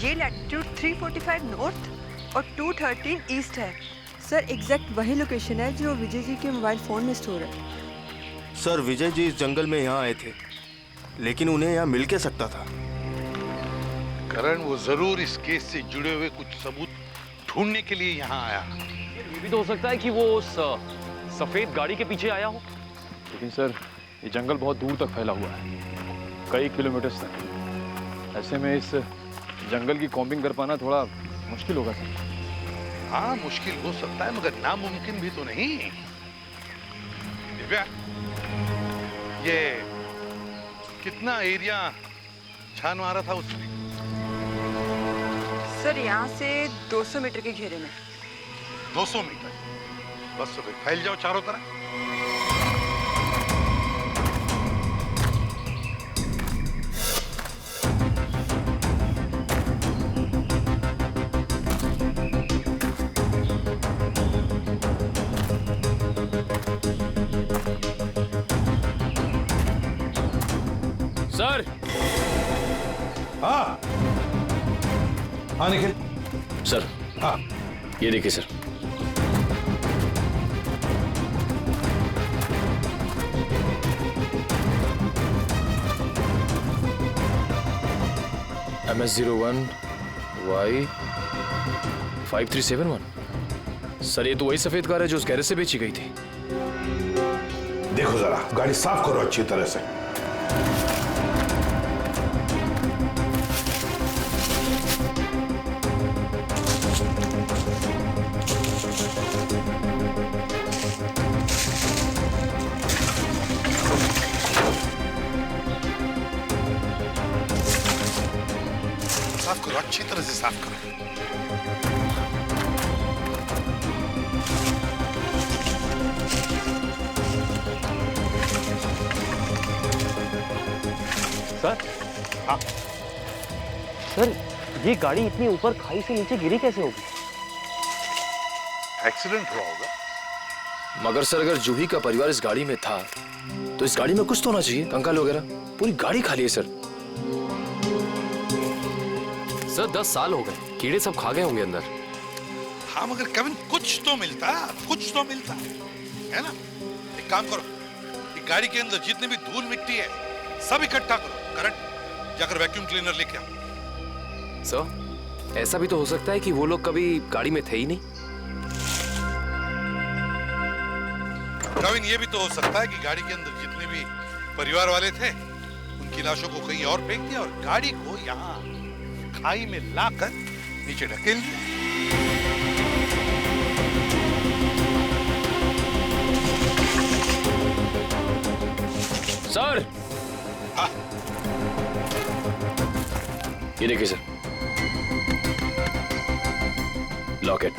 ये latitude 345 north और 213 east है। सर एग्जैक्ट वही लोकेशन है जो विजय जी के मोबाइल फ़ोन में स्टोर है। सर विजय जी इस जंगल में यहाँ आए थे, लेकिन उन्हें यहाँ मिल के सकता था। करण वो जरूर इस केस से जुड़े हुए कुछ सबूत ढूंढने के लिए यहाँ आया। ये भी तो हो सकता है कि वो उस सफेद गाड़ी के पीछे आया हो। लेकिन सर ये जंगल बहुत दूर तक फैला हुआ है, कई किलोमीटर तक। ऐसे में इस जंगल की कॉम्बिंग कर पाना थोड़ा मुश्किल होगा सर। हाँ मुश्किल हो सकता है, मगर नामुमकिन भी तो नहीं। दिव्या, ये कितना एरिया छान मारा था उसने? सर यहाँ से 200 मीटर के घेरे में। 200 मीटर? बस तो फिर फैल जाओ चारों तरफ। सर। हाँ हाँ निखिल। सर हाँ ये देखिए सर। MS01 Y 5371। सर ये तो वही सफेद कार है जो उस गैरेज से बेची गई थी। देखो जरा, गाड़ी साफ करो अच्छी तरह से। साफ करो, अच्छी तरह से साफ करो। सर। हाँ सर, ये गाड़ी इतनी ऊपर खाई से नीचे गिरी कैसे होगी? एक्सीडेंट हुआ होगा। मगर सर अगर जूही का परिवार इस गाड़ी में था तो इस गाड़ी में कुछ तो होना चाहिए, कंकाल वगैरह। पूरी गाड़ी खाली है सर। सर 10 साल हो गए, कीड़े सब खा गए होंगे अंदर। हाँ मगर केविन कुछ तो मिलता, कुछ तो मिलता है ना। एक काम करो, एक गाड़ी के अंदर जितनी भी धूल मिट्टी है सब इकट्ठा करो। करण जाकर वैक्यूम क्लीनर लेके आओ। सर ऐसा भी तो हो सकता है कि वो लोग कभी गाड़ी में थे ही नहीं। केविन ये भी तो हो सकता है कि गाड़ी के अंदर जितने भी परिवार वाले थे उनकी लाशों को कहीं और फेंक दिया और गाड़ी को यहाँ खाई में लाकर नीचे ढकेल दिया। सर हाँ। ये देखिए सर, लॉकेट।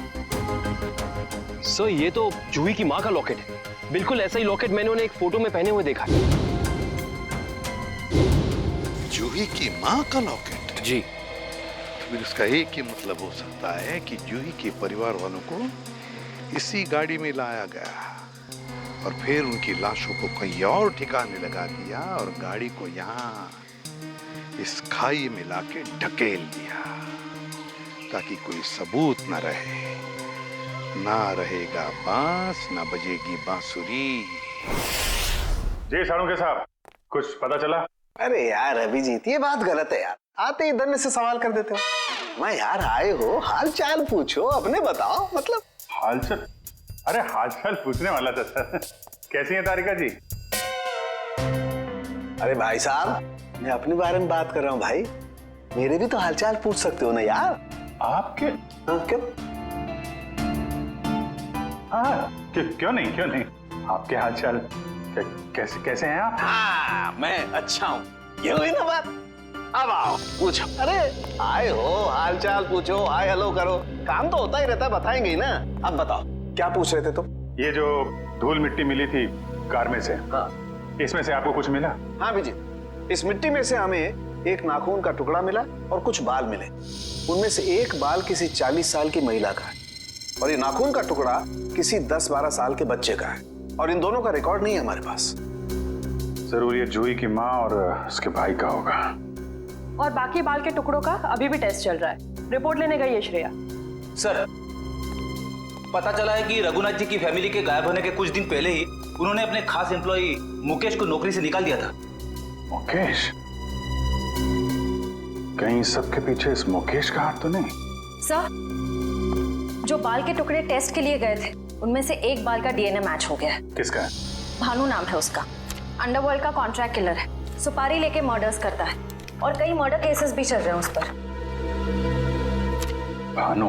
सर ये तो जूही की माँ का लॉकेट है। बिल्कुल ऐसा ही लॉकेट मैंने उन्हें एक फोटो में पहने हुए देखा है। जूही की माँ का लॉकेट? जी। फिर इसका एक ही मतलब हो सकता है कि जूही के परिवार वालों को इसी गाड़ी में लाया गया और फिर उनकी लाशों को कहीं और ठिकाने लगा दिया और गाड़ी को यहाँ इस खाई में लाके ढकेल दिया ताकि कोई सबूत न रहे। ना रहेगा बांस, ना बजेगी बांसुरी। जी साळुंखे साहब, कुछ पता चला? अरे यार अभिजीत, ये बात गलत है यार। आते ही धन्य से सवाल कर देते हो। मैं यार आए हो, हाल चाल पूछो, अपने बताओ। मतलब हालचाल? अरे हालचाल पूछने वाला था सर। कैसी है तारिका जी? अरे भाई साहब, मैं अपने बारे में बात कर रहा हूँ भाई। मेरे भी तो हालचाल पूछ सकते हो ना यार। आपके? हाँ क्यों? हाँ क्यों नहीं, क्यों नहीं। आपके हालचाल कैसे कैसे हैं आप? हाँ मैं अच्छा हूँ, ये हुई ना बात। अब आओ पूछो। अरे आए हो, हाल चाल पूछो, हाय हेलो करो, काम तो होता ही रहता है, बताएंगे ही ना। अब बताओ क्या पूछ रहे थे तुम? ये जो धूल मिट्टी मिली थी कार में से, हाँ इसमें से आपको कुछ मिला? हाँ अभिजीत, इस मिट्टी में से हमें एक नाखून का टुकड़ा मिला और कुछ बाल मिले। उनमें से एक बाल किसी 40 साल की महिला का है और ये नाखून का टुकड़ा किसी 10-12 साल के बच्चे का है और इन दोनों का रिकॉर्ड नहीं है हमारे पास। जरूर ये जूही की माँ और उसके भाई का होगा। और बाकी बाल के टुकड़ों का अभी भी टेस्ट चल रहा है। रिपोर्ट लेने गई है श्रेया। सर, पता चला है कि रघुनाथ जी की फैमिली के गायब होने के कुछ दिन पहले ही उन्होंने अपने खास एम्प्लॉई मुकेश को नौकरी से निकाल दिया था। मुकेश? कहीं सबके पीछे इस मुकेश का हाथ तो नहीं? सर, जो बाल के टुकड़े टेस्ट के लिए गए थे उनमें से एक बाल का डीएनए मैच हो गया है। किसका? भानु नाम है उसका। अंडरवर्ल्ड का कॉन्ट्रैक्ट किलर है, सुपारी लेके मर्डर्स करता है और कई मर्डर केसेस भी चल रहे हैं उस पर। भानु?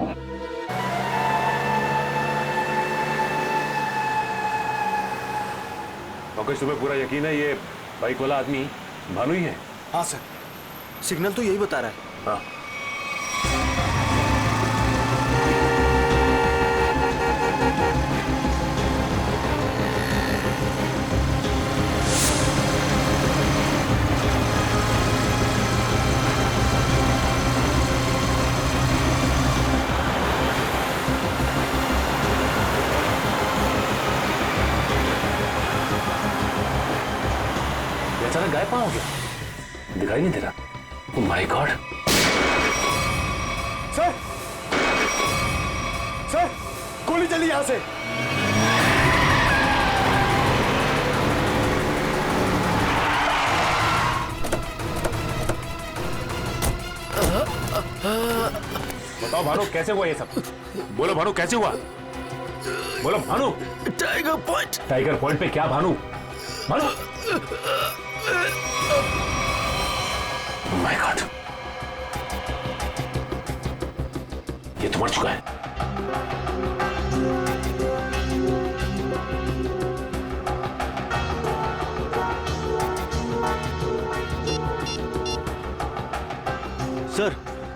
मुकेश, तुम्हें पूरा यकीन है ये बाइक वाला आदमी भानु ही है? हाँ सर, सिग्नल तो यही बता रहा है। हाँ। अचानक गायब कहाँ हो गया? दिखाई नहीं दे रहा। ओह माय गॉड। सर, सर, गोली चली यहां से। बताओ भानु, कैसे हुआ ये सब? बोलो भानु, कैसे हुआ? बोलो Bhanu. Tiger point. Tiger point पे क्या भानु? भानु? ओह माय गॉड, ये तो मर चुका है।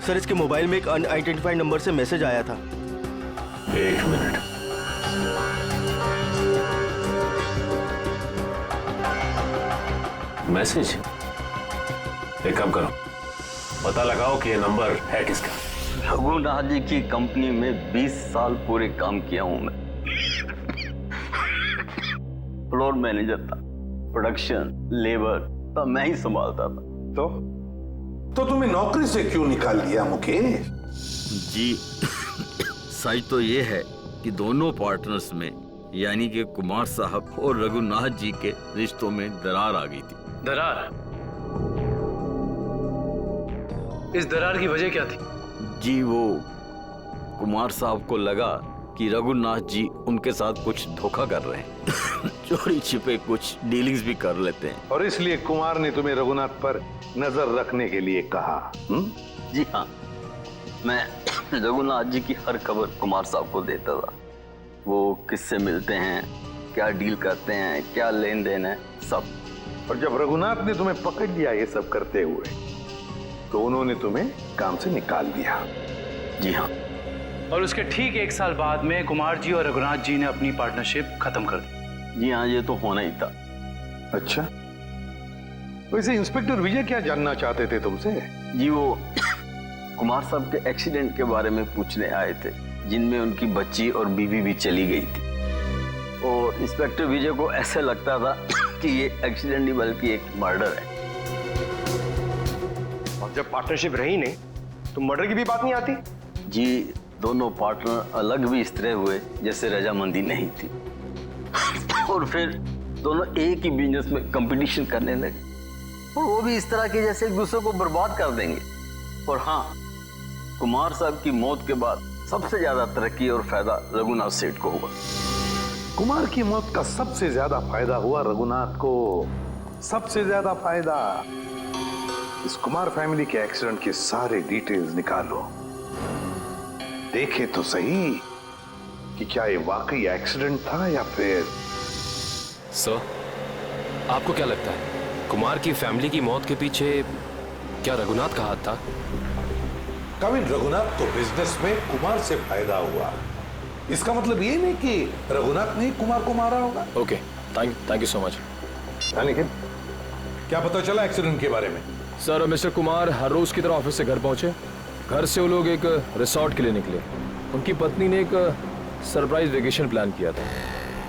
सर, इसके मोबाइल में एक अनआइडेंटिफाइड नंबर से मैसेज आया था। एक मिनट। मैसेज? एक काम करो, पता लगाओ कि ये नंबर है किसका। रघुनाथ जी की कंपनी में 20 साल पूरे काम किया हूं मैं। फ्लोर मैनेजर था, प्रोडक्शन, लेबर सब मैं ही संभालता था। तो तुम्हें नौकरी से क्यों निकाल दिया मुकेश? जी, सच तो ये है कि दोनों पार्टनर्स में यानी कि कुमार साहब और रघुनाथ जी के रिश्तों में दरार आ गई थी। दरार? इस दरार की वजह क्या थी? जी, वो कुमार साहब को लगा कि रघुनाथ जी उनके साथ कुछ धोखा कर रहे हैं। चोरी छिपे कुछ डीलिंग्स भी कर लेते हैं। और इसलिए कुमार ने तुम्हें रघुनाथ पर नजर रखने के लिए कहा? जी हाँ, मैं रघुनाथ जी की हर खबर कुमार साहब को देता था। वो किससे मिलते हैं, क्या डील करते हैं, क्या लेन देन है, सब। और जब रघुनाथ ने तुम्हें पकड़ लिया ये सब करते हुए, तो उन्होंने तुम्हें काम से निकाल दिया? जी हाँ। और उसके ठीक 1 साल बाद में कुमार जी और रघुनाथ जी ने अपनी पार्टनरशिप खत्म कर दी। जी हाँ, ये तो होना ही था। अच्छा, वैसे इंस्पेक्टर विजय क्या जानना चाहते थे तुमसे? जी, वो कुमार साहब के एक्सीडेंट के बारे में पूछने आए थे, जिनमें उनकी बच्ची और बीवी भी चली गई थी। और इंस्पेक्टर विजय को ऐसे लगता था कि ये एक्सीडेंट नहीं बल्कि एक मर्डर है। और जब पार्टनरशिप रही नहीं तो मर्डर की भी बात नहीं आती? जी, दोनों पार्टनर अलग भी इस तरह हुए जैसे रजामंदी नहीं थी। और फिर दोनों एक ही बिजनेस में कंपटीशन करने लगे, और वो भी इस तरह के जैसे एक दूसरे को बर्बाद कर देंगे। और हाँ, कुमार साहब की मौत के बाद सबसे ज्यादा तरक्की और फायदा रघुनाथ सेठ को हुआ। कुमार की मौत का सबसे ज्यादा फायदा हुआ रघुनाथ को। सबसे ज्यादा फायदा। इस कुमार फैमिली के एक्सीडेंट के सारे डिटेल्स निकालो, देखे तो सही कि क्या ये वाकई एक्सीडेंट था या फिर। सर, आपको क्या लगता है कुमार की फैमिली की मौत के पीछे क्या रघुनाथ का हाथ था? कविन, रघुनाथ को बिजनेस में कुमार से फायदा हुआ, इसका मतलब ये नहीं कि रघुनाथ ने कुमार को मारा होगा। Okay, thank you so much. लेकिन क्या पता चला एक्सीडेंट के बारे में? सर, मिस्टर कुमार हर रोज की तरह ऑफिस से घर पहुंचे। घर से वो लोग एक रिसोर्ट के लिए निकले। उनकी पत्नी ने एक सरप्राइज वेकेशन प्लान किया था,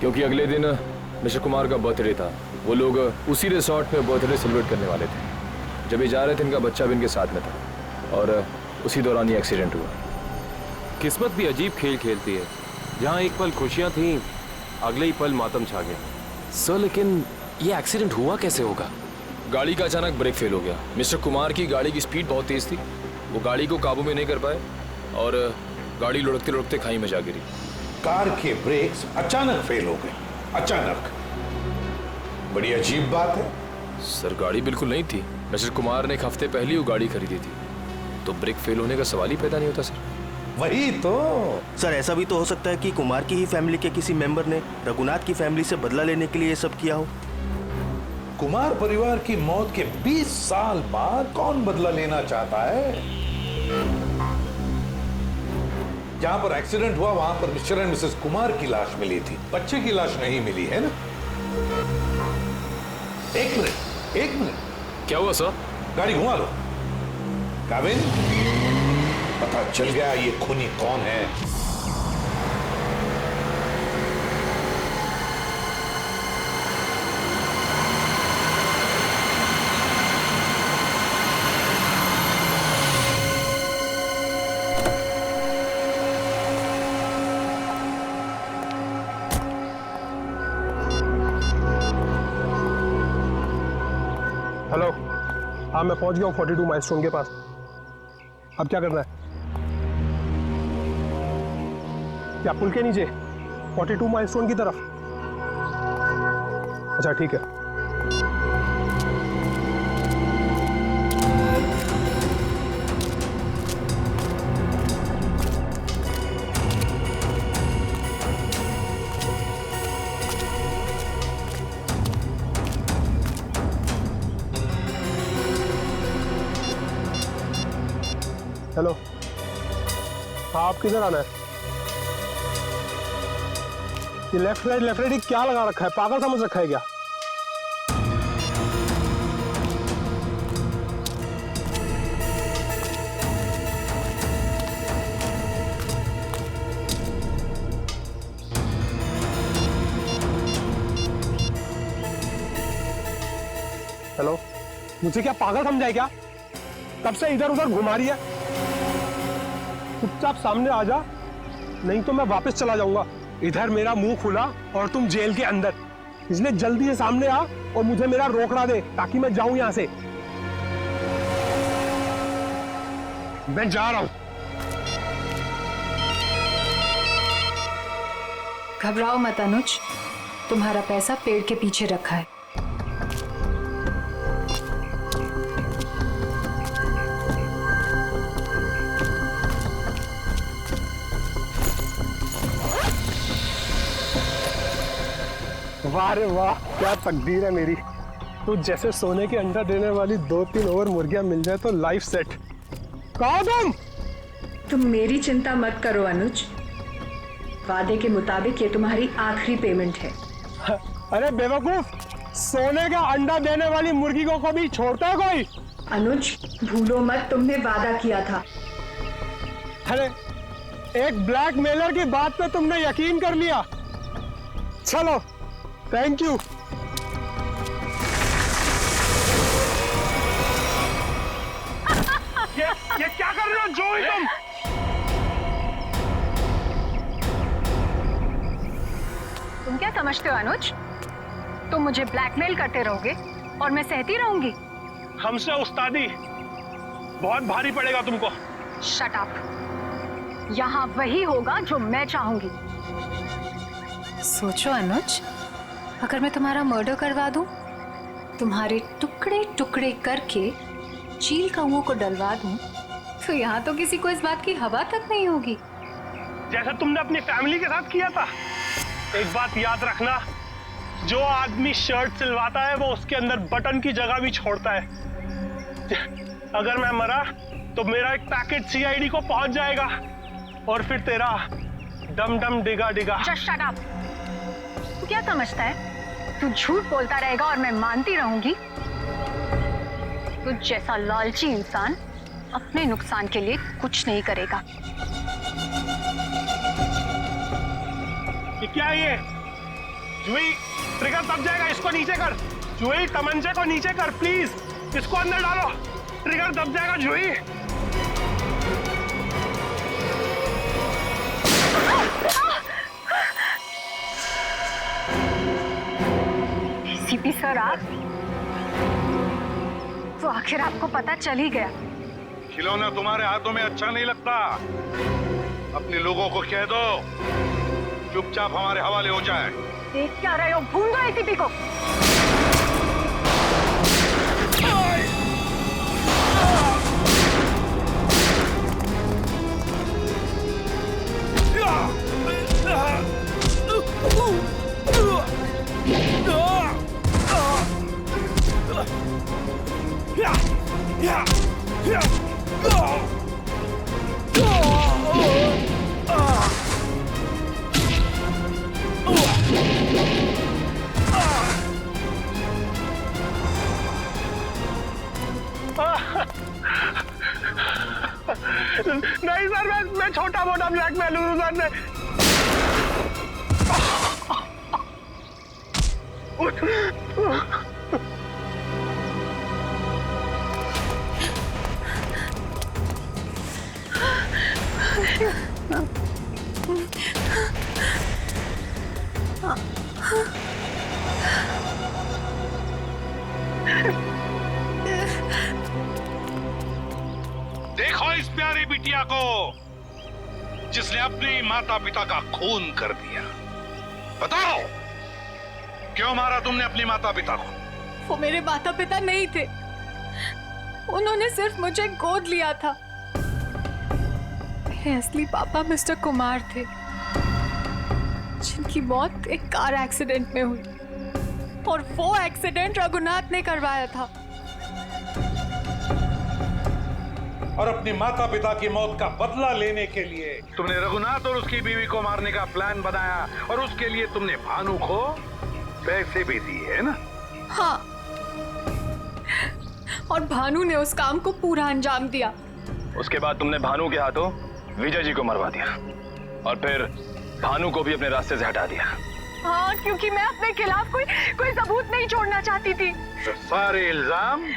क्योंकि अगले दिन मिस्टर कुमार का बर्थडे था। वो लोग उसी रिसोर्ट पे बर्थडे सेलिब्रेट करने वाले थे। जब ये जा रहे थे इनका बच्चा भी इनके साथ में था और उसी दौरान ये एक्सीडेंट हुआ। किस्मत भी अजीब खेल खेलती है, जहाँ एक पल खुशियाँ थीं, अगले ही पल मातम छा गया। सर लेकिन ये एक्सीडेंट हुआ कैसे होगा? गाड़ी का अचानक ब्रेक फेल हो गया। मिस्टर कुमार की गाड़ी की स्पीड बहुत तेज थी, वो गाड़ी को काबू में नहीं कर पाए और गाड़ी लुढ़कते लुढ़कते खाई में जा गिरी। कार के ब्रेक्स अचानक फेल हो गए, अचानक। बड़ी अजीब बात है। सर गाड़ी बिल्कुल नहीं थी। मिस्टर कुमार ने एक हफ्ते पहले वो गाड़ी खरीदी थी, तो ब्रेक फेल होने का सवाल ही पैदा नहीं होता सर। वही तो। सर ऐसा भी तो हो सकता है कि कुमार की ही फैमिली के किसी मेंबर ने रघुनाथ की फैमिली से बदला लेने के लिए ये सब किया हो। कुमार परिवार की मौत के 20 साल बाद कौन बदला लेना चाहता है? जहां पर एक्सीडेंट हुआ वहां पर मिस्टर एंड मिसेस कुमार की लाश मिली थी, बच्चे की लाश नहीं मिली है ना? एक मिनट। क्या हुआ सर? गाड़ी घुमा लो। काबिन, पता चल गया ये खूनी कौन है। हेलो, हाँ मैं पहुंच गया हूँ 42 माइलस्टोन के पास। अब क्या करना है? क्या पुल के नीचे 42 माइलस्टोन की तरफ? अच्छा ठीक है। हेलो, हाँ आप किधर आना है? ये लेफ्ट राइट ही क्या लगा रखा है? पागल समझ रखा है क्या? हेलो, मुझे क्या पागल समझा है क्या? कब से इधर उधर घुमा रही है? चुपचाप सामने आ जा, नहीं तो मैं वापस चला जाऊंगा। इधर मेरा मुंह खुला और तुम जेल के अंदर, इसलिए जल्दी से सामने आ और मुझे मेरा रोकड़ा दे ताकि मैं जाऊं यहां से। मैं जा रहा हूं। घबराओ मत अनुज, तुम्हारा पैसा पेड़ के पीछे रखा है। वाह रे वाह, क्या तकदीर है मेरी। तो जैसे सोने के अंडा देने वाली 2-3 और मुर्गियां मिल जाए तो लाइफ सेट। कहाँ तुम मेरी चिंता मत करो अनुज, वादे के मुताबिक ये तुम्हारी आखिरी पेमेंट है। अरे बेवकूफ, सोने का अंडा देने वाली मुर्गी को कभी छोड़ता है कोई? अनुज भूलो मत, तुमने वादा किया था। अरे एक ब्लैकमेलर की बात पे तुमने यकीन कर लिया। चलो, थैंक यू। ये क्या कर रहे हो जोई तुम? तुम क्या समझते हो अनुज? तुम मुझे ब्लैकमेल करते रहोगे और मैं सहती रहूंगी? हमसे उस्तादी बहुत भारी पड़ेगा तुमको। Shut up. यहाँ वही होगा जो मैं चाहूंगी। सोचो अनुज, अगर मैं तुम्हारा मर्डर करवा दूं, तुम्हारे टुकड़े टुकड़े करके चील कौओं को डलवा दूं, तो यहाँ तो किसी को इस बात की हवा तक नहीं होगी। जैसा तुमने अपनी फैमिली के साथ किया था। एक बात याद रखना, जो आदमी शर्ट सिलवाता है वो उसके अंदर बटन की जगह भी छोड़ता है। अगर मैं मरा तो मेरा एक पैकेट सीआईडी को पहुंच जाएगा और फिर तेरा डम डम डिगा डिगा। Just shut up। तू क्या समझता है तू झूठ बोलता रहेगा और मैं मानती रहूंगी? तुझ जैसा लालची इंसान अपने नुकसान के लिए कुछ नहीं करेगा। ये क्या है ये? जुई, ट्रिगर दब जाएगा, इसको नीचे कर। जुई, तमंचे को नीचे कर प्लीज। इसको अंदर डालो, ट्रिगर दब जाएगा जूही। सीपी सर आप तो आखिर आपको पता चल ही गया। खिलौना तुम्हारे हाथों में अच्छा नहीं लगता। अपने लोगों को कह दो चुपचाप हमारे हवाले हो जाए। देख क्या रहे हो, भूल दो सीपी को। नहीं सर, मैं छोटा मोटा ब्लैकमेल हूँ सर। देखो इस प्यारी बिटिया को जिसने अपने माता पिता का खून कर दिया। बताओ क्यों मारा तुमने अपनी माता पिता को? वो मेरे माता पिता नहीं थे, उन्होंने सिर्फ मुझे गोद लिया था। मेरे असली पापा मिस्टर कुमार थे, जिनकी मौत एक कार एक्सीडेंट में हुई, और वो एक्सीडेंट रघुनाथ ने करवाया था। और अपनी माता पिता की मौत का बदला लेने के लिए तुमने रघुनाथ और उसकी बीवी को मारने का प्लान बनाया, और उसके लिए तुमने भानु को पैसे भी दिए, है ना? हाँ, और भानु ने उस काम को पूरा अंजाम दिया। उसके बाद तुमने भानु के हाथों विजय जी को मरवा दिया, और फिर भानु को भी अपने रास्ते से हटा दिया। हाँ, क्योंकि मैं अपने खिलाफ कोई सबूत नहीं छोड़ना चाहती थी। तो सारे इल्जाम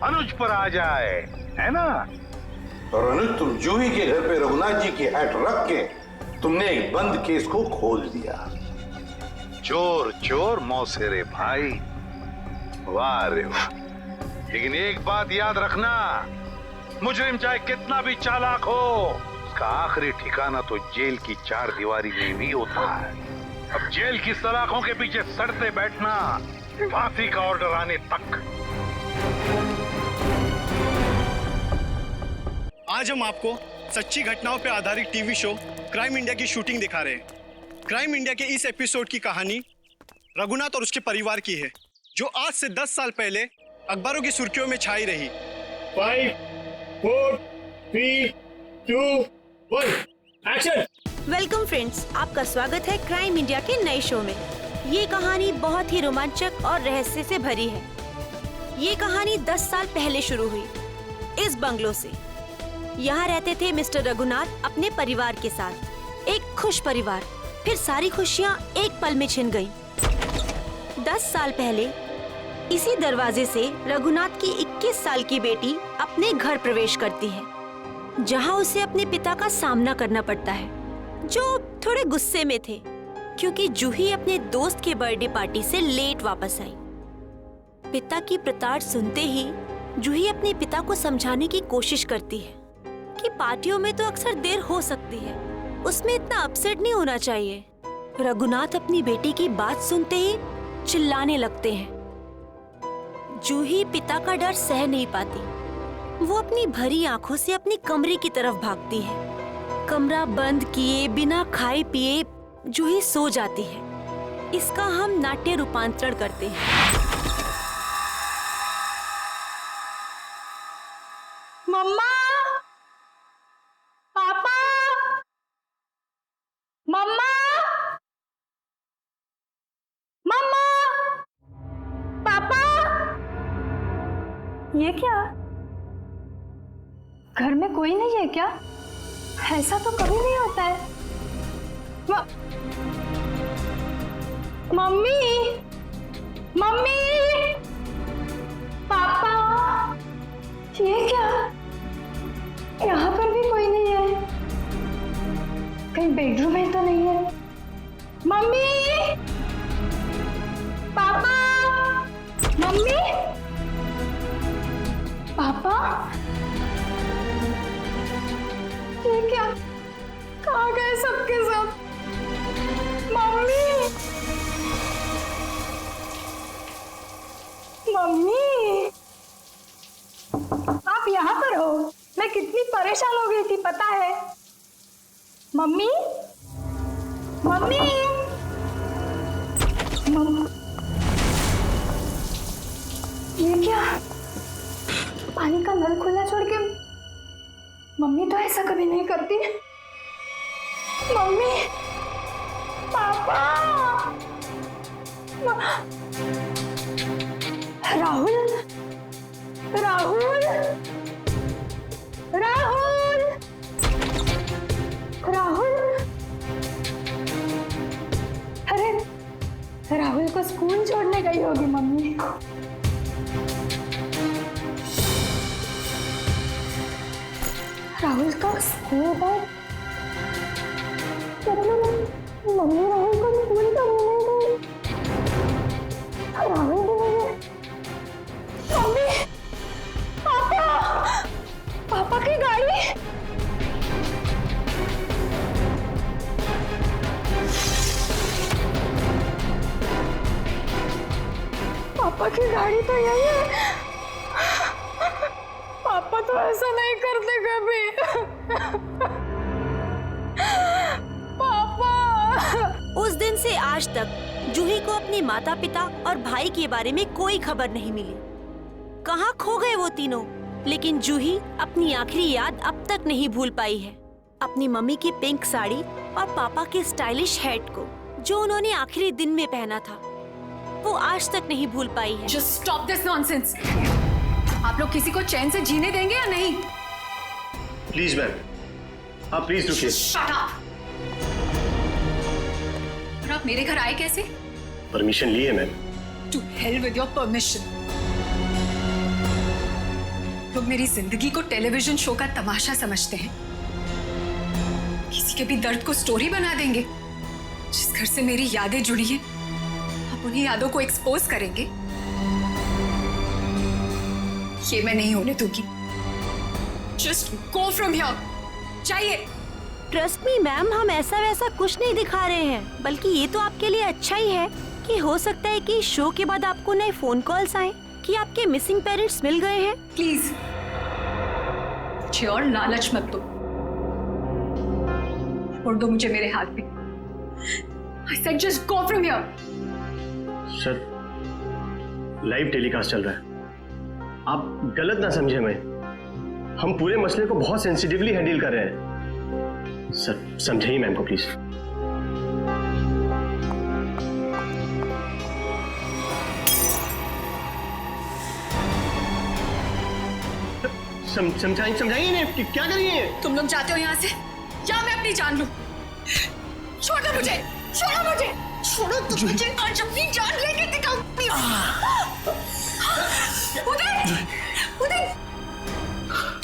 अनुज पर आ जाए, है ना? और अनुज, तुम जूही के घर पे रघुनाथ जी की हैट रख के तुमने एक बंद केस को खोल दिया। चोर चोर मौसेरे भाई, वाह रे वाह। लेकिन एक बात याद रखना, मुजरिम चाहे कितना भी चालाक हो, उसका आखिरी ठिकाना तो जेल की चार दीवारी में भी होता है। अब जेल की सलाखों के पीछे सड़ते बैठना फांसी का ऑर्डर आने तक। आज हम आपको सच्ची घटनाओं पर आधारित टीवी शो क्राइम इंडिया की शूटिंग दिखा रहे हैं। क्राइम इंडिया के इस एपिसोड की कहानी रघुनाथ और उसके परिवार की है, जो आज से 10 साल पहले अखबारों की सुर्खियों में छाई रही। 5, 4, 3, 2, 1, एक्शन। वेलकम फ्रेंड्स, आपका स्वागत है क्राइम इंडिया के नए शो में। ये कहानी बहुत ही रोमांचक और रहस्य से भरी है। ये कहानी 10 साल पहले शुरू हुई इस बंगलो से। यहाँ रहते थे मिस्टर रघुनाथ अपने परिवार के साथ, एक खुश परिवार। फिर सारी खुशियाँ एक पल में छिन गईं। 10 साल पहले इसी दरवाजे से रघुनाथ की 21 साल की बेटी अपने घर प्रवेश करती है, जहाँ उसे अपने पिता का सामना करना पड़ता है, जो थोड़े गुस्से में थे क्योंकि जूही अपने दोस्त के बर्थडे पार्टी से लेट वापस आई। पिता की प्रताड़ सुनते ही जूही अपने पिता को समझाने की कोशिश करती है कि पार्टियों में तो अक्सर देर हो सकती है, उसमें इतना अपसेट नहीं होना चाहिए। रघुनाथ अपनी बेटी की बात सुनते ही चिल्लाने लगते हैं। जूही पिता का डर सह नहीं पाती। वो अपनी भरी आंखों से अपने कमरे की तरफ भागती है। कमरा बंद किए बिना खाए पिए जूही सो जाती है। इसका हम नाट्य रूपांतरण करते हैं। मम्मा, पापा, मम्मा, मम्मा, पापा। ये क्या? घर में कोई नहीं है क्या? ऐसा तो कभी नहीं होता है। मम्मी, मम्मी, पापा। ये क्या? यहाँ पर भी कोई नहीं है। कहीं बेडरूम में तो नहीं है? मम्मी, पापा, मम्मी, पापा, ये क्या? कहाँ गए सबके सब? मम्मी, मम्मी, आप यहाँ पर हो? मैं कितनी परेशान हो गई थी पता है? मम्मी, मम्मी, ये क्या? पानी का नल खुला छोड़ के? मम्मी तो ऐसा कभी नहीं करती। मम्मी, पापा, राहुल, राहुल, राहुल, राहुल, अरे राहुल को स्कूल छोड़ने गई होगी मम्मी। राहुल का स्कूल बैग, मतलब मम्मी राहुल को स्कूल छोड़ने गई। राहुल भी नहीं है। मम्मी, पापा, पापा की गाड़ी, पापा की गाड़ी तो यही है। पापा तो ऐसा नहीं करते कभी। पापा। उस दिन से आज तक जूही को अपने माता पिता और भाई के बारे में कोई खबर नहीं मिली। कहाँ खो गए वो तीनों? लेकिन जूही अपनी आखिरी याद अब तक नहीं भूल पाई है। अपनी मम्मी की पिंक साड़ी और पापा के स्टाइलिश हैट को, जो उन्होंने आखिरी दिन में पहना था, वो आज तक नहीं भूल पाई है। Just stop this nonsense. आप लोग किसी को चैन से जीने देंगे या नहीं? प्लीज मैम, आप प्लीज रुकिए। Shut up. और आप मेरे घर आए कैसे? परमिशन ली है ma'am. To hell with your permission. लोग मेरी जिंदगी को टेलीविजन शो का तमाशा समझते हैं। किसी के भी दर्द को स्टोरी बना देंगे। जिस घर से मेरी यादें जुड़ी हैं, आप उन्हीं यादों को एक्सपोज करेंगे। ये मैं नहीं होने दूंगी। Just go from here. चाहिए। ट्रस्ट मी मैम, हम ऐसा वैसा कुछ नहीं दिखा रहे हैं, बल्कि ये तो आपके लिए अच्छा ही है कि हो सकता है कि शो के बाद आपको नए फोन कॉल्स आए कि आपके मिसिंग पेरेंट्स मिल गए हैं। प्लीज मुझे और लालच मत दो। छोड़ दो मुझे मेरे हाथ में। I said just go from here. Sir, live telecast चल रहा है, आप गलत ना समझे। हम पूरे मसले को बहुत सेंसिटिवली हैंडल कर रहे हैं। सर समझाइए मैम को प्लीज। समझाइए ना कि क्या करिए। तुम लोग जाते हो यहाँ से या मैं अपनी जान लूं? छोड़ दो मुझे, छोड़ो मुझे, छोड़ो तुम मुझे। आज अपनी जान लेके दिखाऊंगी। उदय, उदय,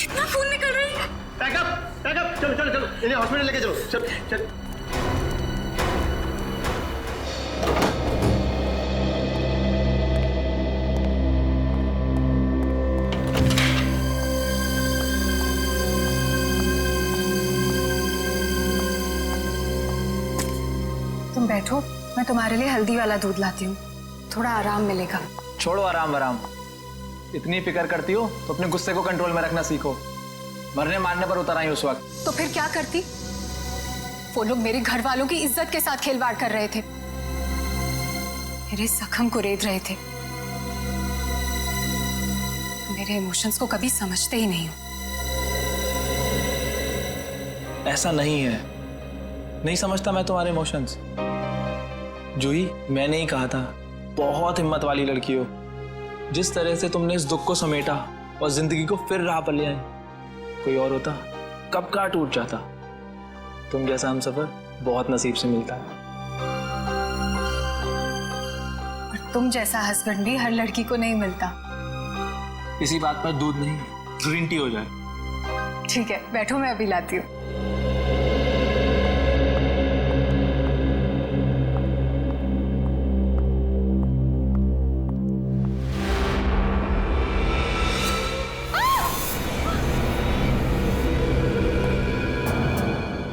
कितना खून निकल रहा है। बैकअप, बैकअप, चलो चलो चलो, इन्हें हॉस्पिटल लेके चलो। चल चल। तुम बैठो, मैं तुम्हारे लिए हल्दी वाला दूध लाती हूँ, थोड़ा आराम मिलेगा। छोड़ो आराम आराम, इतनी फिक्र करती हो तो अपने गुस्से को कंट्रोल में रखना सीखो। मरने मारने पर उतर आई उस वक्त। तो फिर क्या करती? वो लोग मेरे घर वालों की इज्जत के साथ खिलवाड़ कर रहे थे, मेरे जख्म को रेत रहे थे। मेरे इमोशंस को कभी समझते ही नहीं हो। ऐसा नहीं है, नहीं समझता मैं तुम्हारे इमोशंस। जूही, मैंने ही कहा था, बहुत हिम्मत वाली लड़की हो। जिस तरह से तुमने इस दुख को समेटा और जिंदगी को फिर राह पर ले आई, कोई और होता कब का टूट जाता। तुम जैसा हमसफर बहुत नसीब से मिलता है। और तुम जैसा हस्बैंड भी हर लड़की को नहीं मिलता। इसी बात पर दूध नहीं ग्रीन टी हो जाए। ठीक है, बैठो, मैं अभी लाती हूँ।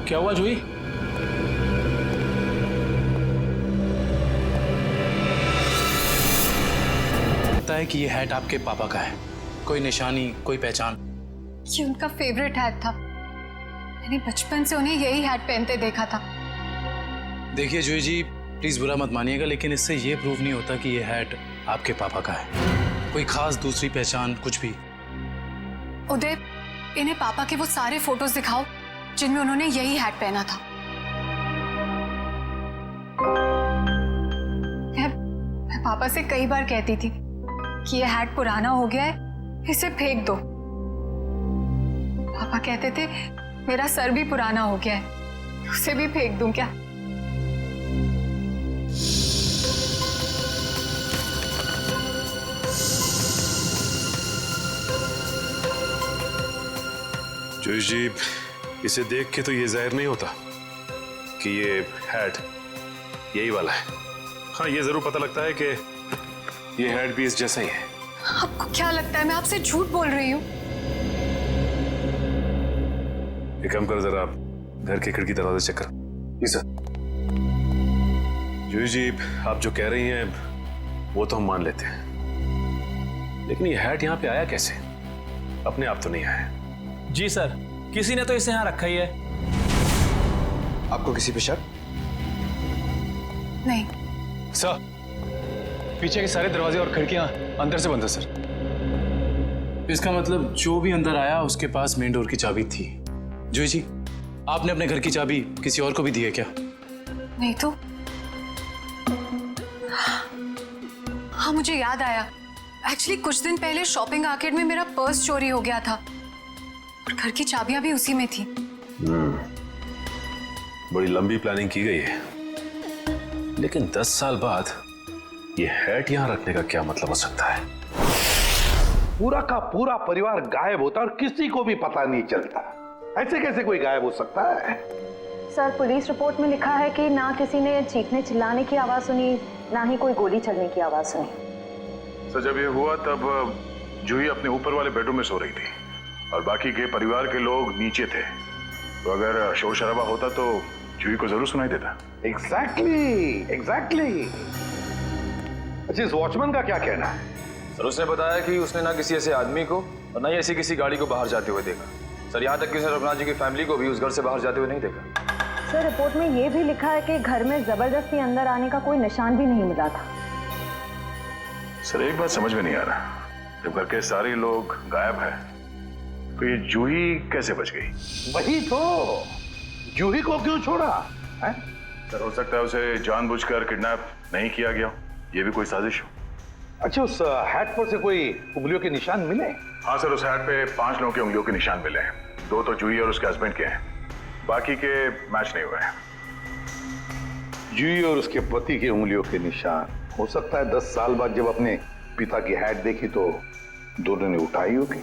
क्या हुआ जूही? लगता है कि ये हैट आपके पापा का है। कोई निशानी, कोई पहचान? ये उनका फेवरेट हैट था। मैंने बचपन से उन्हें यही हैट पहनते देखा था। देखिए जूही जी, प्लीज बुरा मत मानिएगा, लेकिन इससे ये प्रूव नहीं होता कि ये हैट आपके पापा का है। कोई खास दूसरी पहचान, कुछ भी? उदय, इन्हें पापा के वो सारे फोटोज दिखाओ जिनमें उन्होंने यही हैट पहना था। मैं पापा से कई बार कहती थी कि यह हैट पुराना हो गया है, इसे फेंक दो। पापा कहते थे मेरा सर भी पुराना हो गया है, उसे भी फेंक दूं क्या? जोश जी, इसे देख के तो ये जाहिर नहीं होता कि ये हैट यही वाला है। हाँ, ये जरूर पता लगता है कि ये हैट भी इस जैसा ही है। आपको क्या लगता है मैं आपसे झूठ बोल रही हूँ? एक काम करो, जरा आप घर के खिड़की दरवाजे चेक करो। जी सर। जोश जी, आप जो कह रही हैं वो तो हम मान लेते हैं, लेकिन ये हैट यहाँ पे आया कैसे? अपने आप तो नहीं आया। जी सर, किसी ने तो इसे यहाँ रखा ही है। आपको किसी पे शक? नहीं सर, पीछे के सारे दरवाजे और खिड़कियां अंदर से बंद है सर। इसका मतलब जो भी अंदर आया उसके पास मेन डोर की चाबी थी। जूही जी, आपने अपने घर की चाबी किसी और को भी दी है क्या? नहीं तो। हाँ, मुझे याद आया। एक्चुअली कुछ दिन पहले शॉपिंग आर्केड में मेरा पर्स चोरी हो गया था, घर की चाबियां भी उसी में थी। बड़ी लंबी प्लानिंग की गई है, लेकिन 10 साल बाद ये हैट यहाँ रखने का क्या मतलब हो सकता है? पूरा का पूरा परिवार गायब होता और किसी को भी पता नहीं चलता। ऐसे कैसे कोई गायब हो सकता है? सर, पुलिस रिपोर्ट में लिखा है कि ना किसी ने चीखने चिल्लाने की आवाज सुनी, ना ही कोई गोली चलने की आवाज सुनी। सर, जब ये हुआ तब जूही अपने ऊपर वाले बेडरूम में सो रही थी और बाकी के परिवार के लोग नीचे थे, तो अगर शोर शराबा होता तो जूही को जरूर सुनाई देता। एग्जैक्टली। अच्छा, इस वॉचमैन का क्या कहना है? सर, उसने बताया कि उसने ना किसी ऐसे आदमी को और ना ही ऐसी किसी गाड़ी को बाहर जाते हुए देखा। सर, यहाँ तक कि उसने रघुनाथ जी की फैमिली को भी उस घर से बाहर जाते हुए नहीं देखा। सर, रिपोर्ट में ये भी लिखा है कि घर में जबरदस्ती अंदर आने का कोई निशान भी नहीं मिला था। सर, एक बात समझ में नहीं आ रहा, जब घर के सारे लोग गायब हैं तो ये जूही कैसे बच गई? वही तो, जूही को क्यों छोड़ा है? सर, हो सकता है उसे जानबूझकर किडनैप नहीं किया गया, ये भी कोई साजिश हो। अच्छा, उस हैट पर से कोई उंगलियों के निशान मिले? हाँ सर, उस हैट पे 5 लोगों के उंगलियों के निशान मिले हैं। 2 तो जूही और उसके हस्बैंड के हैं, बाकी के मैच नहीं हुए हैं। जूही और उसके पति की उंगलियों के निशान। हो सकता है 10 साल बाद जब अपने पिता की हैट देखी तो दोनों ने उठाई होगी।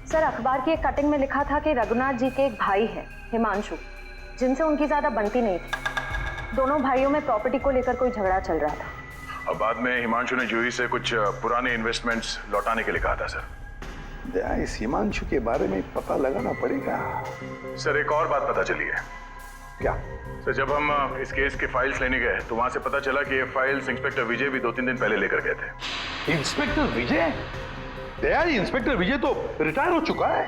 सर, अखबार की एक कटिंग में लिखा था कि रघुनाथ जी के एक भाई है, हिमांशु, जिनसे उनकी ज्यादा बनती नहीं थी। दोनों भाइयों में प्रॉपर्टी को लेकर कोई झगड़ा चल रहा था। और बाद में हिमांशु ने जूही से कुछ पुराने इन्वेस्टमेंट्स लौटाने के लिए कहा था। सर, इस हिमांशु के बारे में पता लगाना पड़ेगा। सर, एक और बात पता चली है। क्या? सर, जब हम इस केस की फाइल्स लेने गए तो वहां से पता चला कि ये फाइल्स इंस्पेक्टर विजय भी 2-3 दिन पहले लेकर गए थे। इंस्पेक्टर विजय? यार, इंस्पेक्टर विजय तो रिटायर हो चुका है,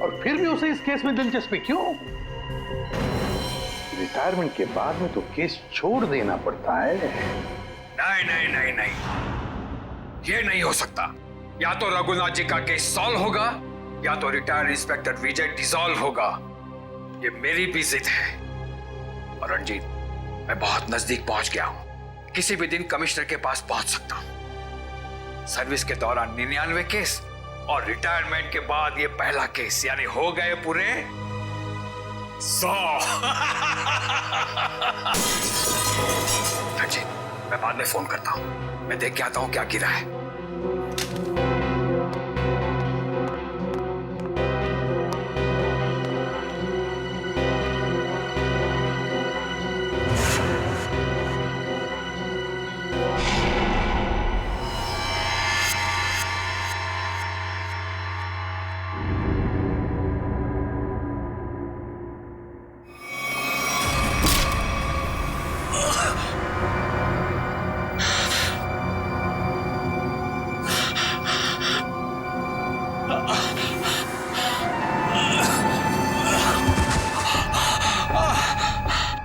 और फिर भी उसे इस केस में दिलचस्पी क्यों? रिटायरमेंट के बाद में तो केस छोड़ देना पड़ता है। नहीं नहीं नहीं नहीं, ये नहीं हो सकता। या तो रघुनाथ जी का केस सॉल्व होगा या तो रिटायर्ड इंस्पेक्टर विजय डिसॉल्व होगा। ये मेरी भी जिद है। और रंजीत, मैं बहुत नजदीक पहुंच गया हूं। किसी भी दिन कमिश्नर के पास पहुंच सकता हूं। सर्विस के दौरान 99 केस और रिटायरमेंट के बाद ये पहला केस, यानी हो गए पूरे 100। रंजीत, मैं बाद में फोन करता हूं। मैं देख के आता हूं क्या गिरा है।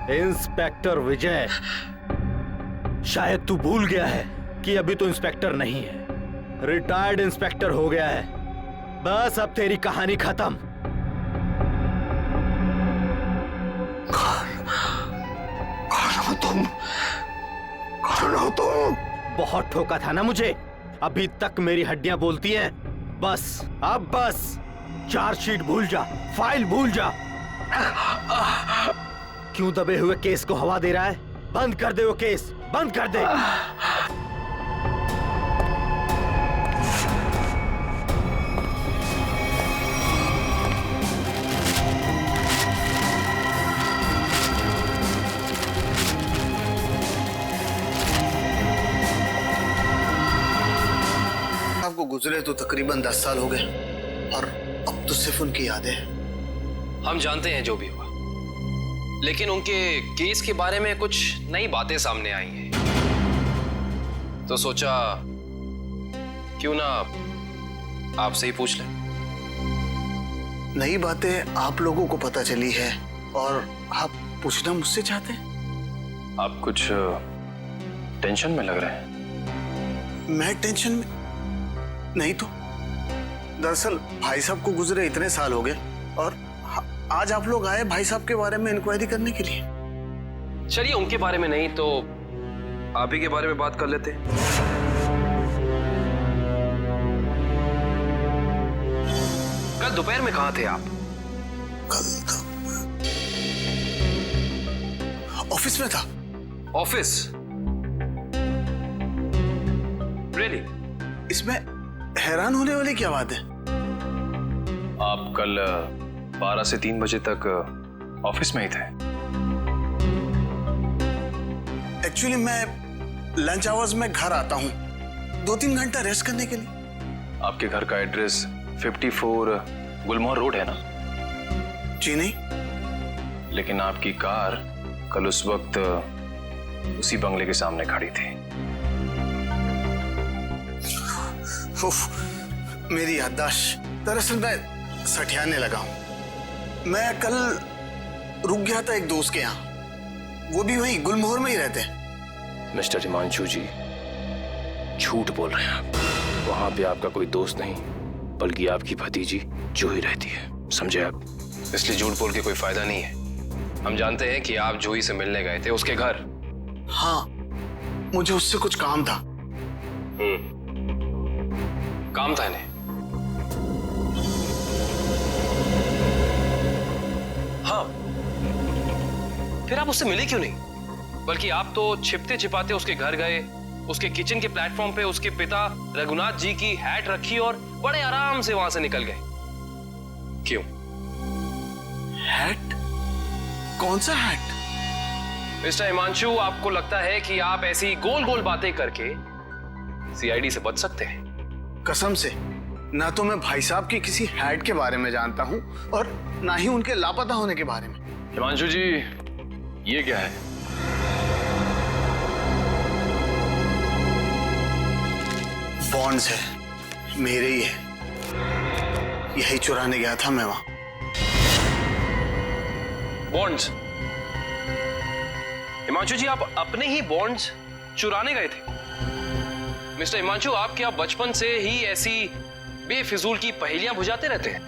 इंस्पेक्टर विजय, शायद तू भूल गया है कि अभी तो इंस्पेक्टर नहीं है, रिटायर्ड इंस्पेक्टर हो गया है। बस अब तेरी कहानी खत्म। कौन हो तुम? कौन हो तुम? बहुत ठोका था ना मुझे, अभी तक मेरी हड्डियां बोलती हैं। बस अब बस, चार्जशीट भूल जा, फाइल भूल जा। क्यों दबे हुए केस को हवा दे रहा है? बंद कर दे वो केस, बंद कर दे। आपको गुजरे तो तकरीबन 10 साल हो गए और अब तो सिर्फ उनकी यादें हैं। हम जानते हैं जो भी हुआ, लेकिन उनके केस के बारे में कुछ नई बातें सामने आई हैं, तो सोचा क्यों ना आपसे ही पूछ लें। नई बातें आप लोगों को पता चली है और आप पूछना मुझसे चाहते हैं? आप कुछ टेंशन में लग रहे हैं। मैं टेंशन में नहीं तो, दरअसल भाई साहब को गुजरे इतने साल हो गए और आज आप लोग आए भाई साहब के बारे में इंक्वायरी करने के लिए। चलिए उनके बारे में नहीं तो आप ही के बारे में बात कर लेते हैं। कल दोपहर में कहाँ थे आप? ऑफिस में था। ऑफिस? रियली? इसमें हैरान होने वाली क्या बात है? आप कल 12 से 3 बजे तक ऑफिस में ही थे। एक्चुअली मैं लंच आवर्स में घर आता हूँ 2-3 घंटा रेस्ट करने के लिए। आपके घर का एड्रेस 54 गुलमोहर रोड है ना? जी नहीं। लेकिन आपकी कार कल उस वक्त उसी बंगले के सामने खड़ी थी। मेरी याददाश्त, दरअसल मैं सठियाने लगा हूं। मैं कल रुक गया था एक दोस्त के यहाँ, वो भी वहीं गुलमोहर में ही रहते हैं। मिस्टर हिमांशु जी, झूठ बोल रहे हैं आप। वहां पे आपका कोई दोस्त नहीं, बल्कि आपकी भतीजी जूही रहती है, समझे आप? इसलिए झूठ बोल के कोई फायदा नहीं है। हम जानते हैं कि आप जूही से मिलने गए थे उसके घर। हाँ, मुझे उससे कुछ काम था। काम था इन्हें? हाँ, फिर आप उससे मिले क्यों नहीं? बल्कि आप तो छिपते छिपाते उसके घर गए, उसके किचन के प्लेटफॉर्म पे उसके पिता रघुनाथ जी की हैट रखी और बड़े आराम से वहां से निकल गए। क्यों? हैट? कौन सा हैट? मिस्टर हिमांशु, आपको लगता है कि आप ऐसी गोल गोल बातें करके सीआईडी से बच सकते हैं? कसम से, ना तो मैं भाई साहब की किसी हैट के बारे में जानता हूं और ना ही उनके लापता होने के बारे में। हिमांशु जी, ये क्या है? बॉन्ड्स है, मेरे ही है। यही चुराने गया था मैं वहां। बॉन्ड्स? हिमांशु जी, आप अपने ही बॉन्ड्स चुराने गए थे? मिस्टर हिमांशु, आप क्या बचपन से ही ऐसी बेफिजूल की पहेलियां बुझाते रहते हैं?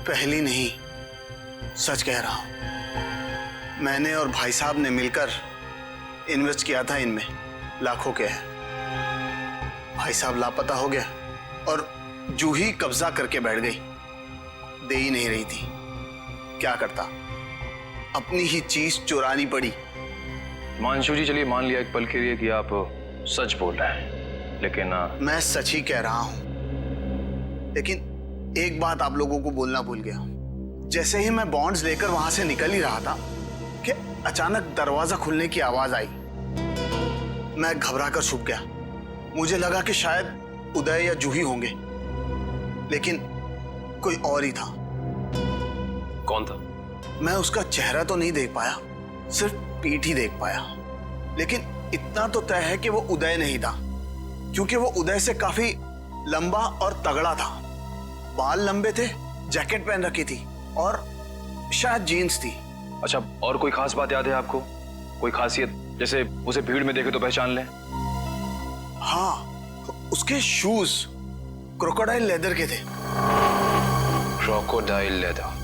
पहली नहीं, सच कह रहा हूं। मैंने और भाई साहब ने मिलकर इन्वेस्ट किया था इनमें, लाखों के है। भाई साहब लापता हो गया और जूही कब्जा करके बैठ गई, दे ही नहीं रही थी। क्या करता, अपनी ही चीज चुरानी पड़ी। हिमांशु जी, चलिए मान लिया एक पल के लिए कि आप सच बोल रहे हैं, लेकिन मैं सच ही कह रहा हूं। लेकिन एक बात आप लोगों को बोलना भूल गया। जैसे ही मैं बॉन्ड्स लेकर वहां से निकल ही रहा था कि अचानक दरवाजा खुलने की आवाज आई। मैं घबराकर छुप गया। मुझे लगा कि शायद उदय या जूही होंगे, लेकिन कोई और ही था। कौन था? मैं उसका चेहरा तो नहीं देख पाया, सिर्फ पीठ ही देख पाया। लेकिन इतना तो तय है कि वो उदय नहीं था, क्योंकि वो उदय से काफी लंबा और तगड़ा था। बाल लंबे थे, जैकेट पहन रखी थी और शायद जीन्स थी। अच्छा, और कोई खास बात याद है आपको? कोई खासियत, जैसे उसे भीड़ में देखे तो पहचान ले? हाँ, उसके शूज क्रोकोडाइल लेदर के थे। Crocodile leather.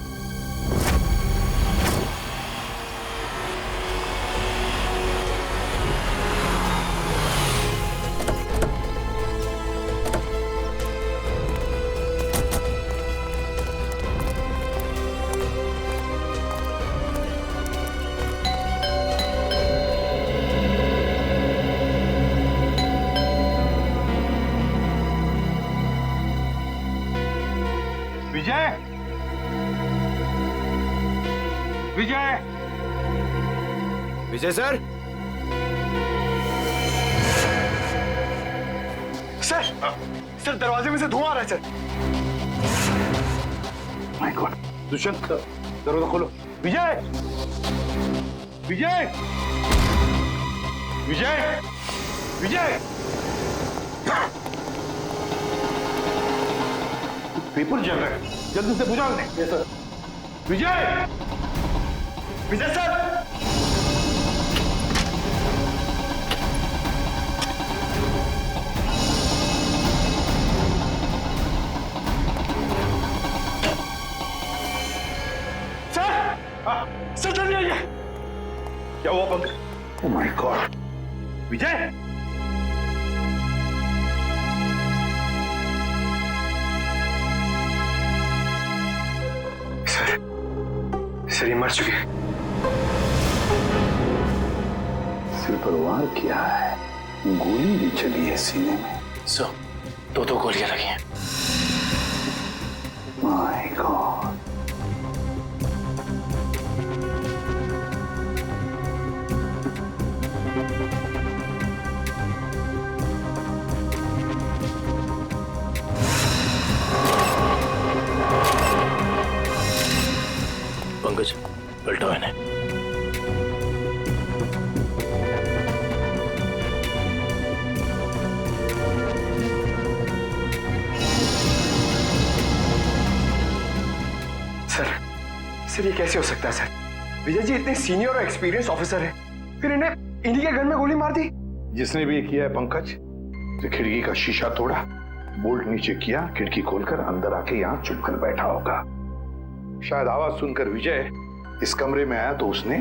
Vijay, Vijay, Vijay sir. Sir दरवाजे में से धुआं आ रहा है सर। माय गॉड, दुष्यंत दरवाजा खोलो। विजय, विजय, विजय, विजय, पेपर जल रहा है, जल्दी से बुझा दें। Yes sir. Vijay, Vijay sir. Sir जल्दी आइए। क्या हुआ Pankaj? Oh my god. Vijay, sir ये मर चुके। सिर पर वार किया है, गोली भी चली है सीने में। सर, दो गोलियां लगी हैं। My God. पंकज, पलटाओ इन्हें। सर ये कैसे हो सकता है सर? विजय जी इतने सीनियर और एक्सपीरियंस ऑफिसर है, फिर इन्हें इन्हीं के घर में गोली मार दी। जिसने भी किया है पंकज, जो खिड़की का शीशा तोड़ा, बोल्ट नीचे किया, खिड़की खोलकर अंदर आके यहाँ चुप कर बैठा होगा। शायद आवाज सुनकर विजय इस कमरे में आया तो उसने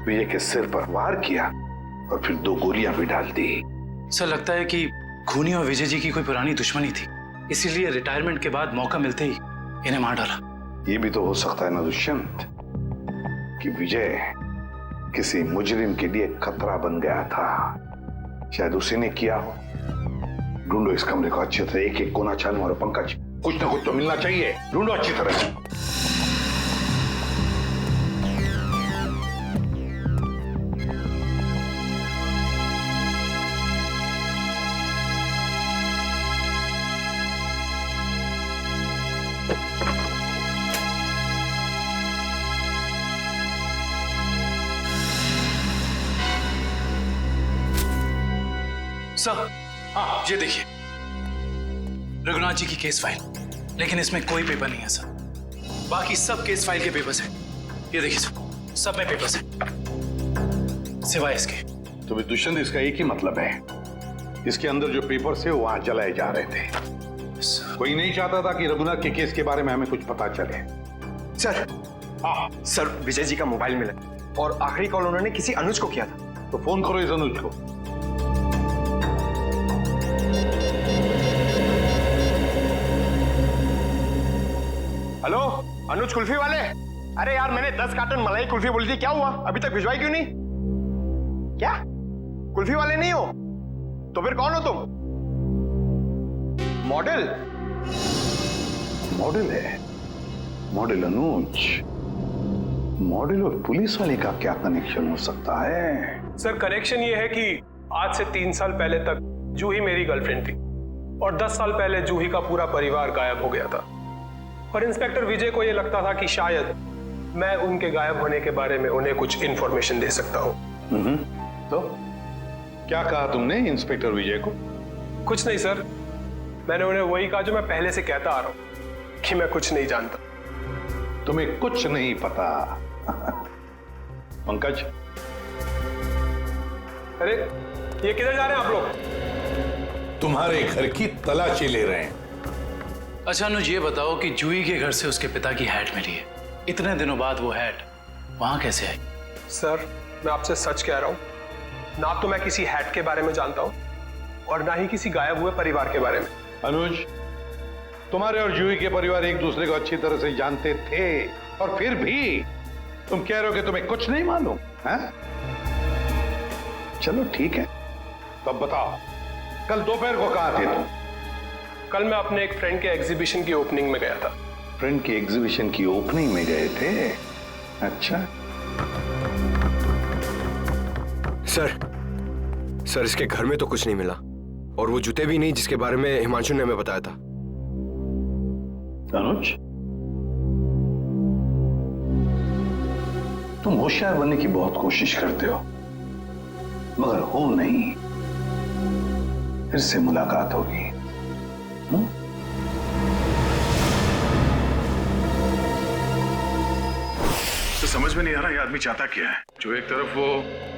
विजय के सिर पर वार किया और फिर 2 गोलियां भी डाल दी। सर, लगता है कि खूनी और विजय जी की कोई पुरानी दुश्मनी थी, इसीलिए रिटायरमेंट के बाद मौका मिलते ही इन्हें मार डाला। ये भी तो हो सकता है ना दुष्यंत, कि विजय किसी मुजरिम के लिए खतरा बन गया था। शायद उसी ने किया हो। ढूंढो इस कमरे को अच्छी तरह, एक एक कोना छानो। और पंकज, कुछ ना कुछ तो मिलना चाहिए, ढूंढो अच्छी तरह से। सर, हाँ, ये देखिए, रघुनाथ जी की केस फाइल, लेकिन इसमें कोई पेपर नहीं है सर। बाकी सब केस फाइल के पेपर्स हैं। ये देखिए सर, सब में पेपर्स हैं, सिवाय इसके। तो भी दुष्यंत, इसका एक ही मतलब है, इसके अंदर जो पेपर्स है वो वहां जलाए जा रहे थे। कोई नहीं चाहता था कि रघुनाथ के केस के बारे में हमें कुछ पता चले। सर, हाँ सर, विजय जी का मोबाइल मिला और आखिरी कॉल उन्होंने किसी अनुज को किया था। तो फोन करो इस अनुज को। हेलो, अनुज कुल्फी वाले? अरे यार, मैंने 10 कार्टन मलाई कुल्फी बोली थी, क्या हुआ? अभी तक भिजवाई क्यों नहीं? क्या कुल्फी वाले नहीं हो? तो फिर कौन हो तुम? मॉडल? मॉडल है? मॉडल अनुज? मॉडल और पुलिस वाले का क्या कनेक्शन हो सकता है? सर, कनेक्शन ये है कि आज से 3 साल पहले तक जूही मेरी गर्लफ्रेंड थी और 10 साल पहले जूही का पूरा परिवार गायब हो गया था। और इंस्पेक्टर विजय को यह लगता था कि शायद मैं उनके गायब होने के बारे में उन्हें कुछ इंफॉर्मेशन दे सकता हूं। तो क्या कहा तुमने इंस्पेक्टर विजय को? कुछ नहीं सर, मैंने उन्हें वही कहा जो मैं पहले से कहता आ रहा हूं कि मैं कुछ नहीं जानता। तुम्हें कुछ नहीं पता। पंकज, अरे ये किधर जा रहे हैं आप लोग? तुम्हारे घर की तलाशी ले रहे हैं। अच्छा अनुज, ये बताओ कि जूही के घर से उसके पिता की हैट मिली है, इतने दिनों बाद वो हैट वहां कैसे आई? सर, मैं आपसे सच कह रहा हूं, ना तो मैं किसी हैट के बारे में जानता हूं और ना ही किसी गायब हुए परिवार के बारे में। अनुज, तुम्हारे और जूही के परिवार एक दूसरे को अच्छी तरह से जानते थे और फिर भी तुम कह रहे हो कि तुम्हें कुछ नहीं मालूम है? चलो ठीक है, तो अब बताओ कल दोपहर को कहां थे तुम? कल मैं अपने एक फ्रेंड के एग्जीबिशन की ओपनिंग में गया था। फ्रेंड की एग्जीबिशन की ओपनिंग में गए थे? अच्छा। सर इसके घर में तो कुछ नहीं मिला और वो जूते भी नहीं जिसके बारे में हिमांशु ने हमें बताया था। अनुज, तुम होशियार बनने की बहुत कोशिश करते हो, मगर हो नहीं। फिर से मुलाकात होगी। तो समझ में नहीं आ रहा ये आदमी चाहता क्या है। जो एक तरफ वो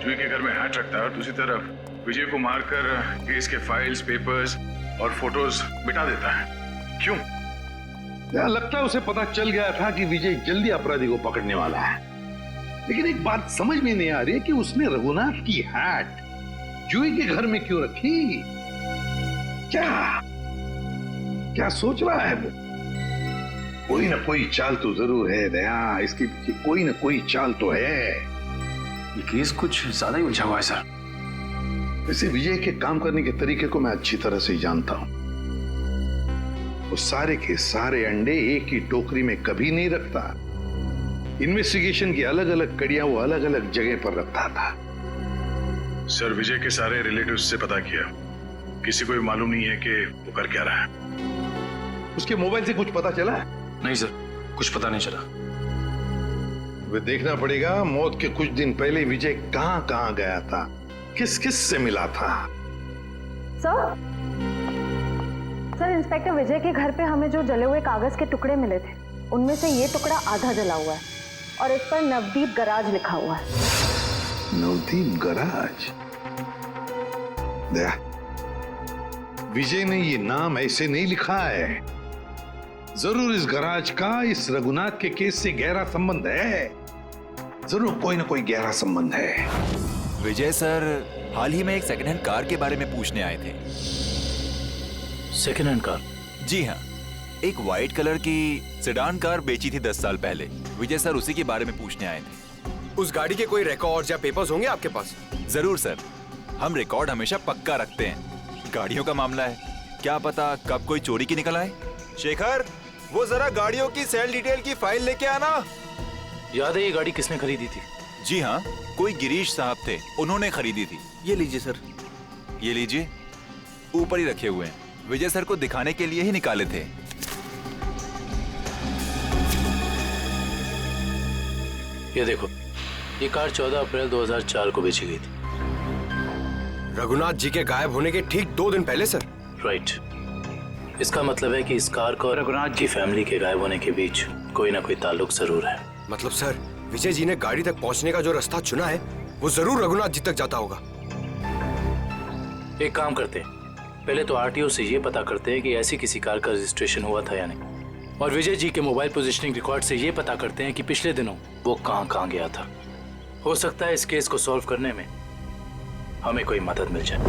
जूही के घर में हैट रखता है और दूसरी तरफ विजय को मारकर केस के फाइल्स, पेपर्स और फोटोज मिटा देता है। क्यों? लगता है उसे पता चल गया था कि विजय जल्दी अपराधी को पकड़ने वाला है। लेकिन एक बात समझ में नहीं आ रही है कि उसने रघुनाथ की हैट जूही के घर में क्यों रखी? क्या सोच रहा है वो? कोई ना कोई चाल तो जरूर है दया, इसके पीछे कोई ना कोई चाल तो है। ये केस कुछ ज्यादा ही उलझा हुआ है सर। वैसे विजय के काम करने के तरीके को मैं अच्छी तरह से जानता हूं। वो सारे के सारे अंडे एक ही टोकरी में कभी नहीं रखता। इन्वेस्टिगेशन की अलग अलग कड़ियां वो अलग अलग जगह पर रखता था। सर, विजय के सारे रिलेटिव्स से पता किया, किसी को भी मालूम नहीं है कि वो कर क्या रहा है। उसके मोबाइल से कुछ पता चला है? नहीं सर, कुछ पता नहीं चला। वे देखना पड़ेगा मौत के कुछ दिन पहले विजय कहां कहां गया था, किस किस से मिला था। सर, इंस्पेक्टर विजय के घर पे हमें जो जले हुए कागज के टुकड़े मिले थे, उनमें से ये टुकड़ा आधा जला हुआ है और इस पर नवदीप गराज लिखा हुआ है। नवदीप गराज? दया, विजय ने ये नाम ऐसे नहीं लिखा है। जरूर इस गराज का इस रघुनाथ के केस से गहरा संबंध है। जरूर कोई ना कोई गहरा संबंध है। विजय सर हाल ही में एक सेकंड हैंड कार के बारे में पूछने आए थे। Second hand car? जी हाँ, एक व्हाइट कलर की सेडान कार बेची थी 10 साल पहले। विजय सर उसी के बारे में पूछने आए थे। उस गाड़ी के कोई रिकॉर्ड या पेपर्स होंगे आपके पास? जरूर सर, हम रिकॉर्ड हमेशा पक्का रखते हैं। गाड़ियों का मामला है, क्या पता कब कोई चोरी की निकल आए। शेखर, वो जरा गाड़ियों की सेल डिटेल की फाइल लेके आना। याद है ये गाड़ी किसने खरीदी थी? जी हाँ, कोई गिरीश साहब थे, उन्होंने खरीदी थी। ये लीजिए सर। ये लीजिए, ऊपर ही रखे हुए हैं, विजय सर को दिखाने के लिए ही निकाले थे। ये देखो, ये कार 14 अप्रैल 2004 को बेची गई थी। रघुनाथ जी के गायब होने के ठीक 2 दिन पहले सर? राइट। इसका मतलब है कि इस कार को रघुनाथ जी फैमिली के गायब होने के बीच कोई ना कोई ताल्लुक जरूर है। मतलब सर, विजय जी ने गाड़ी तक पहुंचने का जो रास्ता चुना है वो जरूर रघुनाथ जी तक जाता होगा। एक काम करते हैं, पहले तो आरटीओ से ये पता करते हैं कि ऐसी किसी कार का रजिस्ट्रेशन हुआ था या नहीं, और विजय जी के मोबाइल पोजीशनिंग रिकॉर्ड से ये पता करते हैं कि पिछले दिनों वो कहां गया था। हो सकता है इस केस को सॉल्व करने में हमें कोई मदद मिल जाए।